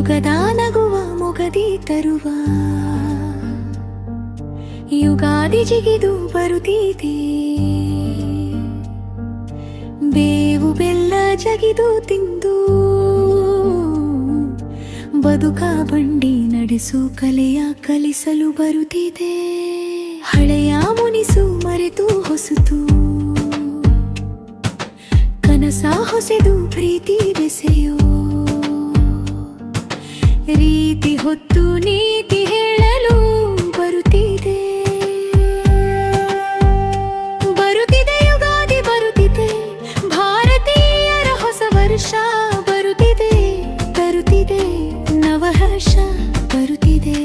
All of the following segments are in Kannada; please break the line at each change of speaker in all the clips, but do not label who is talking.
ಮೊಗದ ನಗುವ ಮೊಗದಿ ತರುವ ಯುಗಾದಿ ಜಿಗಿದು ಬರುತ್ತಿದೆ. ಬೇವು ಬೆಲ್ಲ ಜಗಿದು ತಿಂದು ಬದುಕ ಬಂಡಿ ನಡೆಸು ಕಲೆಯ ಕಲಿಸಲು ಬರುತ್ತಿದೆ. ಹಳೆಯ ಮುನಿಸು ಮರೆತು ಹೊಸತು ಕನಸ ಹೊಸೆದು ಪ್ರೀತಿ ಬೆಸೆಯೋ ರೀತಿ ಹೊತ್ತು ನೀತಿ ಹೇಳಲು ಬರುತ್ತಿದೆ. ಬರುತ್ತಿದೆ ಯುಗಾದಿ ಬರುತ್ತಿದೆ, ಭಾರತೀಯರ ಹೊಸ ವರ್ಷ ಬರುತ್ತಿದೆ. ತರುತ್ತಿದೆ ನವಹರ್ಷ ಬರುತ್ತಿದೆ.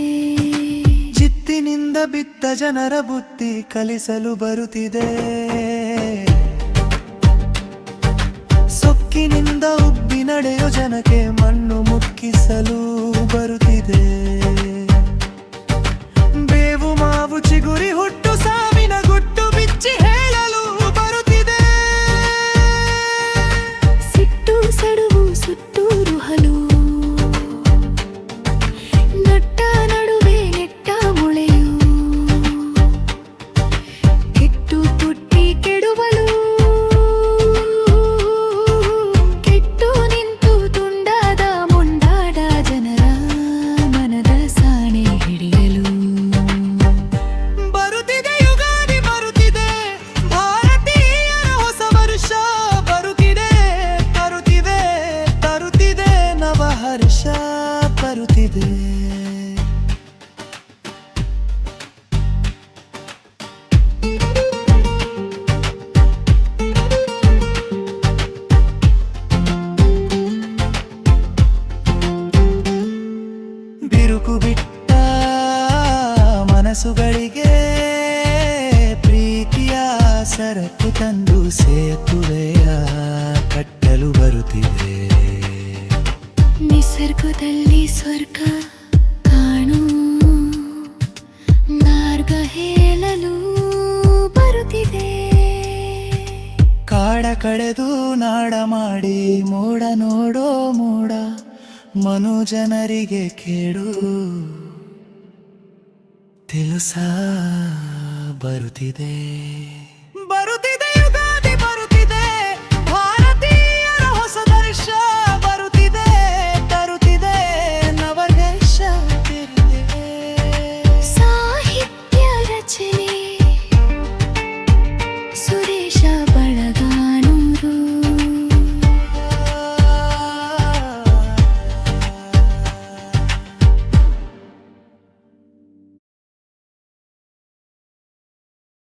ಜಿತ್ತಿನಿಂದ ಬಿತ್ತ ಜನರ ಬುದ್ಧಿ ಕಲಿಸಲು ಬರುತ್ತಿದೆ. ಸೊಕ್ಕಿನಿಂದ ಉಬ್ಬಿ ನಡೆಯೋ ಜನಕ್ಕೆ ಮಣ್ಣು ಮುಕ್ಕಿಸಲು ಬರುತ್ತಿದೆ. ಬೇವು ಮಾವು ಚಿಗುರಿ ಹುಟ್ಟು ಸಾವಿನ ಗುಟ್ಟು ಬಿಚ್ಚಿ ಹೇಳಲು ಬರುತ್ತಿದೆ.
ಸಿಟ್ಟು ಸಡುವು ಸುಟ್ಟೂರು ಹಲು ನಟ್ಟ ನಡುವೆ ನೆಟ್ಟ ಮೊಳೆಯು ಕೆಟ್ಟು ತುಟ್ಟಿ ಕೆಡುವಲು ಕೆಟ್ಟು ನಿಂತು ತುಂಡಾದ ಮುಂಡಾಡ ಜನರ ಮನದ ಸಾಣೆ ಹಿಡಿಯಲು
ಬರುತ್ತಿದೆ ಯುಗಾದಿ ಬರುತ್ತಿದೆ, ಭಾರತೀಯರ ಹೊಸ ವರ್ಷ ಬರುತ್ತಿದೆ. ತರುತ್ತಿದೆ ತರುತ್ತಿದೆ ನವಹರ್ಷ ಬರುತ್ತಿದೆ. ಬಿರುಕು ಬಿಟ್ಟ ಮನಸ್ಸುಗಳಿಗೆ ಪ್ರೀತಿಯ ಸರಕು ತಂದು ಸೇತುವೆಯ ಕಟ್ಟಲು ಬರುತ್ತಿದೆ.
ನಿಸರ್ಗದಲ್ಲಿ ಸ್ವರ್ಗ ಕಾಣು ಮಾರ್ಗ ಹೇಳಲು ಬರುತ್ತಿದೆ.
ಕಾಡ ಕಳೆದು ನಾಡ ಮಾಡಿ ಮೋಡ ನೋಡೋ ಮೋಡ ಮನುಜನರಿಗೆ ಕೇಡು ತಿಳಿಸ ಬರುತ್ತಿದೆ. ಬರುತ್ತಿದೆ ಯುಗಾದಿ ಬರುತ್ತಿದೆ, ಭಾರತೀಯರ ಹೊಸ ವರ್ಷ